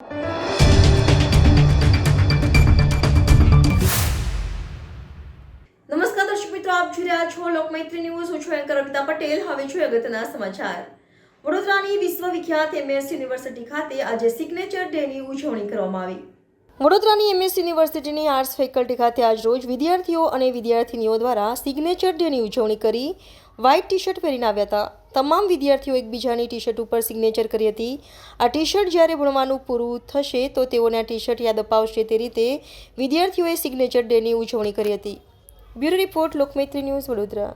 નમસ્કાર દર્શક મિત્રો, આપ જોઈ રહ્યા છો લોકમૈત્રી ન્યૂઝ. હું છું એન્કર અર્પિતા પટેલ. હવે જોઈએ અગત્યના સમાચાર. વડોદરાની વિશ્વવિખ્યાત એમએસ યુનિવર્સિટી ખાતે આજે સિગ્નેચર ડેની ઉજવણી કરવામાં આવી. વડોદરાની એમએસ યુનિવર્સિટીની આર્ટ્સ ફેકલ્ટી ખાતે આજ રોજ વિદ્યાર્થીઓ અને વિદ્યાર્થીનીઓ દ્વારા સિગ્નેચર ડેની ઉજવણી કરી વ્હાઇટ ટી શર્ટ પહેરીને આવ્યા હતા. તમામ વિદ્યાર્થીઓ એકબીજાની ટી શર્ટ ઉપર સિગ્નેચર કરી હતી. આ ટી શર્ટ જ્યારે ભણવાનું પૂરું થશે તો તેઓને આ ટી શર્ટ યાદ અપાવશે તે રીતે વિદ્યાર્થીઓએ સિગ્નેચર ડેની ઉજવણી કરી હતી. Bureau report, Lokmaitri news, Vadodara.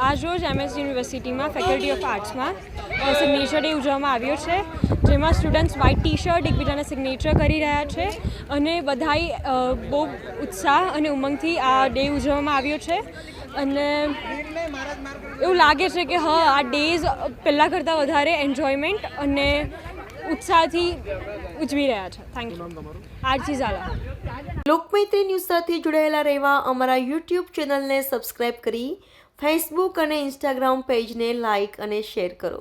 આજરોજ એમએસ યુનિવર્સિટીમાં ફેકલ્ટી ઓફ આર્ટ્સમાં સિગ્નેચર ડે ઉજવવામાં આવ્યો છે, જેમાં સ્ટુડન્ટ્સ વ્હાઇટ ટી શર્ટ એકબીજાને સિગ્નેચર કરી રહ્યા છે અને બધાય બહુ ઉત્સાહ અને ઉમંગથી આ ડે ઉજવવામાં આવ્યો છે. અને એવું લાગે છે કે આ ડેઝ પહેલાં કરતાં વધારે એન્જોયમેન્ટ અને ઉત્સાહથી ઉજવી રહ્યા છે. Thank you. Aarti Jhala. Lokmaitri news સાથે જોડાયેલા રહેવા અમારા યુટ્યુબ ચેનલને સબસ્ક્રાઇબ કરી ફેસબુક અને ઇન્સ્ટાગ્રામ પેજને લાઇક અને શેર કરો.